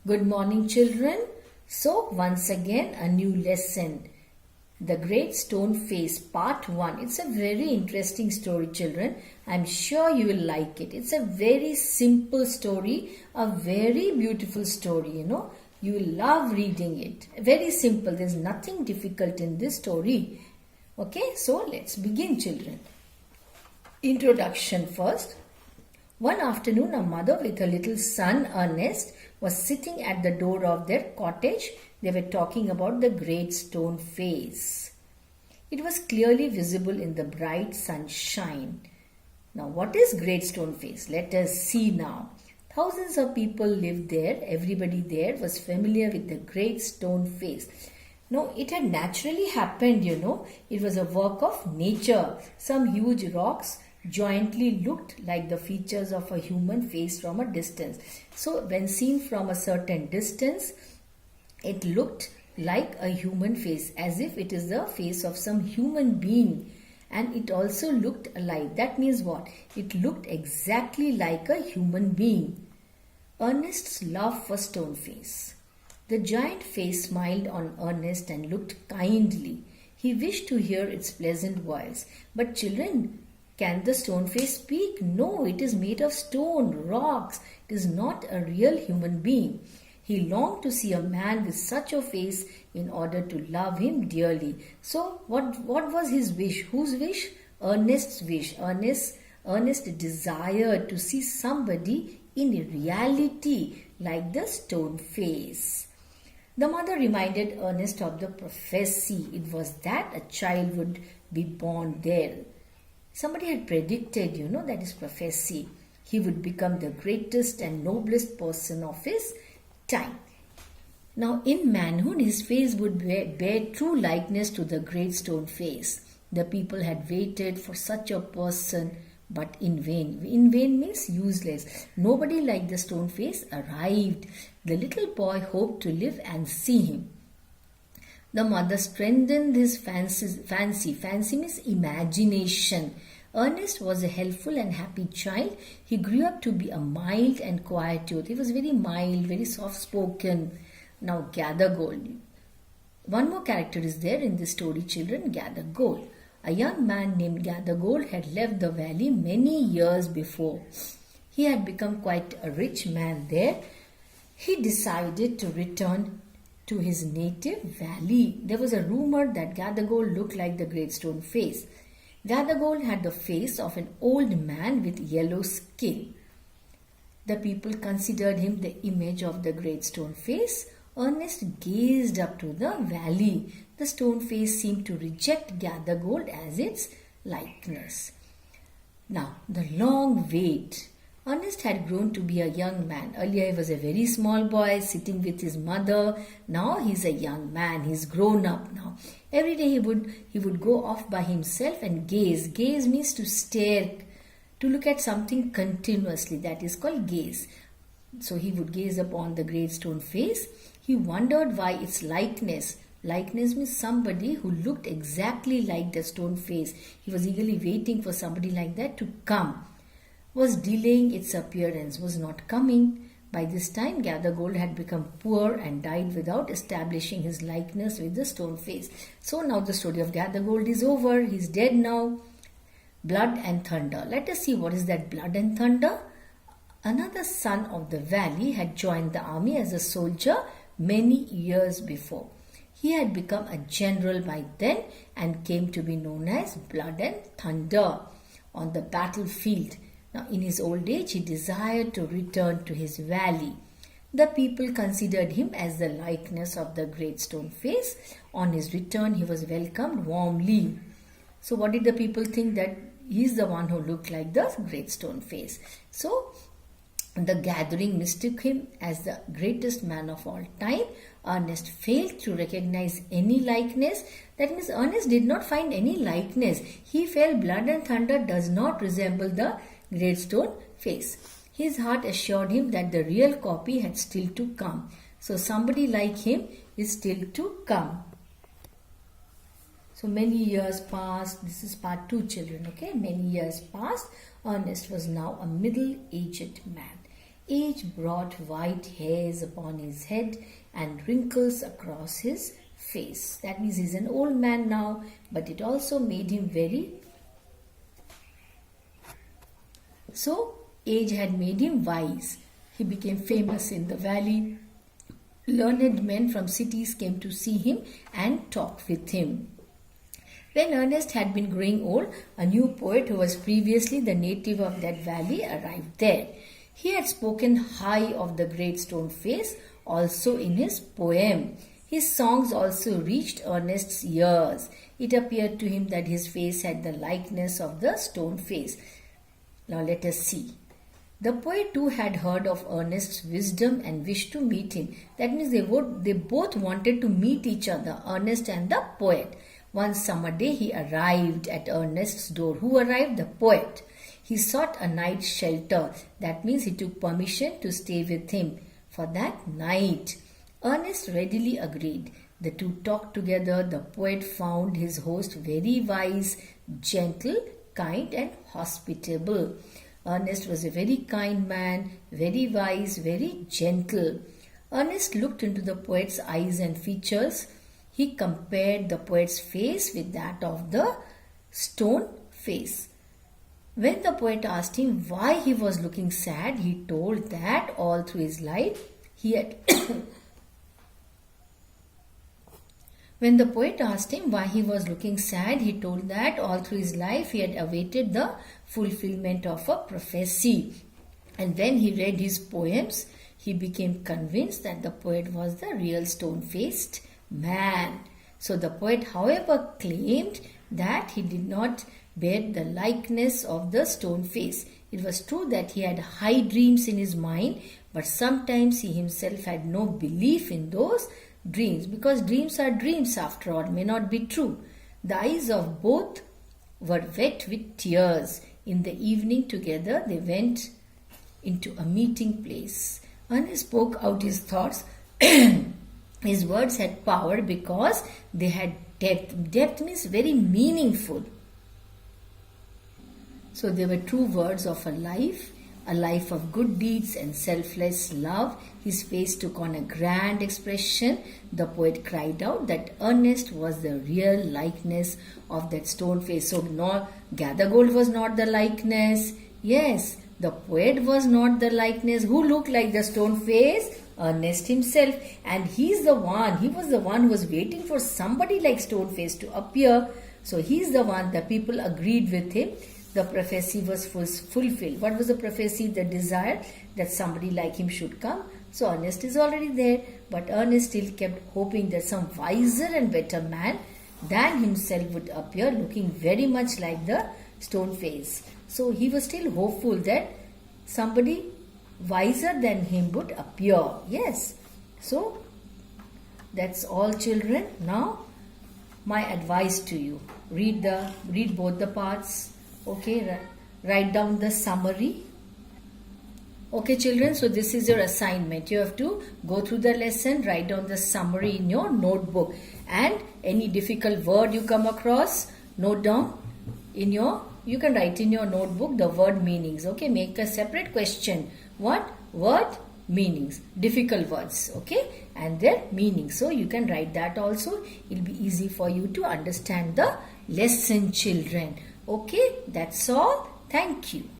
Good morning, children. So, once again, a new lesson. The Great Stone Face, Part 1. It's a very interesting story, children. I'm sure you will like it. It's a very simple story, a very beautiful story. You will love reading it. Very simple. There's nothing difficult in this story. Okay, so let's begin, children. Introduction first. One afternoon, a mother with her little son, Ernest, was sitting at the door of their cottage. They were talking about the Great Stone Face. It was clearly visible in the bright sunshine. Now, what is Great Stone Face? Let us see now. Thousands of people lived there. Everybody there was familiar with the Great Stone Face. No, it had naturally happened. It was a work of nature. Some huge rocks jointly looked like the features of a human face from a distance. So when seen from a certain distance, it looked like a human face, as if it is the face of some human being. And it also looked alive. That means what? It looked exactly like a human being. Ernest's love for Stone Face. The giant face smiled on Ernest and looked kindly. He wished to hear its pleasant voice. But children, can the stone face speak? No, it is made of stone, rocks. It is not a real human being. He longed to see a man with such a face in order to love him dearly. So, what was his wish? Whose wish? Ernest's wish. Ernest desired to see somebody in reality like the stone face. The mother reminded Ernest of the prophecy. It was that a child would be born there. Somebody had predicted, that is prophecy. He would become the greatest and noblest person of his time. Now, in manhood, his face would bear true likeness to the Great Stone Face. The people had waited for such a person, but in vain. In vain means useless. Nobody like the stone face arrived. The little boy hoped to live and see him. The mother strengthened his fancy. Fancy means imagination. Ernest was a helpful and happy child. He grew up to be a mild and quiet youth. He was very mild, very soft-spoken. Now, gather gold. One more character is there in this story, children. Gather gold. A young man named Gather Gold had left the valley many years before. He had become quite a rich man there. He decided to return to his native valley. There was a rumor that Gather Gold looked like the Great Stone Face. Gather Gold had the face of an old man with yellow skin. The people considered him the image of the Great Stone Face. Ernest gazed up to the valley. The stone face seemed to reject Gather Gold as its likeness. Now, the long wait. Ernest had grown to be a young man. Earlier he was a very small boy sitting with his mother. Now he is a young man. He's grown up now. Every day he would go off by himself and gaze. Gaze means to stare, to look at something continuously. That is called gaze. So he would gaze upon the Great Stone Face. He wondered why its likeness. Likeness means somebody who looked exactly like the stone face. He was eagerly waiting for somebody like that to come. Was delaying its appearance, was not coming. By this time, Gather Gold had become poor and died without establishing his likeness with the stone face. So now the story of Gather Gold is over. He's dead now. Blood and thunder. Let us see what is that blood and thunder. Another son of the valley had joined the army as a soldier many years before. He had become a general by then and came to be known as Blood and Thunder on the battlefield. Now, in his old age, he desired to return to his valley. The people considered him as the likeness of the Great Stone Face. On his return, he was welcomed warmly. So, what did the people think? That he is the one who looked like the Great Stone Face. So, the gathering mistook him as the greatest man of all time. Ernest failed to recognize any likeness. That means Ernest did not find any likeness. He felt Blood and Thunder does not resemble the Great Stone Face. His heart assured him that the real copy had still to come. So somebody like him is still to come. So many years passed. This is part 2, children. Okay, many years passed. Ernest was now a middle-aged man. Age brought white hairs upon his head and wrinkles across his face. That means he's an old man now, but it also made him So, age had made him wise. He became famous in the valley. Learned men from cities came to see him and talk with him. When Ernest had been growing old, a new poet who was previously the native of that valley arrived there. He had spoken high of the great stone face also in his poem. His songs also reached Ernest's ears. It appeared to him that his face had the likeness of the stone face. Now let us see. The poet too had heard of Ernest's wisdom and wished to meet him. That means they both wanted to meet each other, Ernest and the poet. One summer day he arrived at Ernest's door. Who arrived? The poet. He sought a night's shelter. That means he took permission to stay with him for that night. Ernest readily agreed. The two talked together. The poet found his host very wise, gentle, kind and hospitable. Ernest was a very kind man, very wise, very gentle. Ernest looked into the poet's eyes and features. He compared the poet's face with that of the stone face. When the poet asked him why he was looking sad, he told that all through his life he had When the poet asked him why he was looking sad, he told that all through his life he had awaited the fulfillment of a prophecy. And when he read his poems, he became convinced that the poet was the real stone-faced man. So the poet, however, claimed that he did not bear the likeness of the stone face. It was true that he had high dreams in his mind, but sometimes he himself had no belief in those dreams, because dreams are dreams after all, may not be true. The eyes of both were wet with tears. In the evening together they went into a meeting place. Ernest spoke out his thoughts. His words had power because they had depth. Depth means very meaningful. So they were true words of a life of good deeds and selfless love. His face took on a grand expression. The poet cried out that Ernest was the real likeness of that stone face. So no, Gathergold was not the likeness. Yes, the poet was not the likeness. Who looked like the stone face? Ernest himself. And he was the one who was waiting for somebody like stone face to appear. So he's the one. The people agreed with him. The prophecy was fulfilled. What was the prophecy? The desire that somebody like him should come. So Ernest is already there, but Ernest still kept hoping that some wiser and better man than himself would appear, looking very much like the stone face. So he was still hopeful that somebody wiser than him would appear. Yes. So that's all, children. Now my advice to you: read both the parts. Okay, write down the summary. Okay, children, so this is your assignment. You have to go through the lesson, write down the summary in your notebook, and any difficult word you come across, note down you can write in your notebook the word meanings. Okay, make a separate question. What? Word meanings, difficult words, okay, and their meanings. So you can write that also. It will be easy for you to understand the lesson, children. Okay, that's all. Thank you.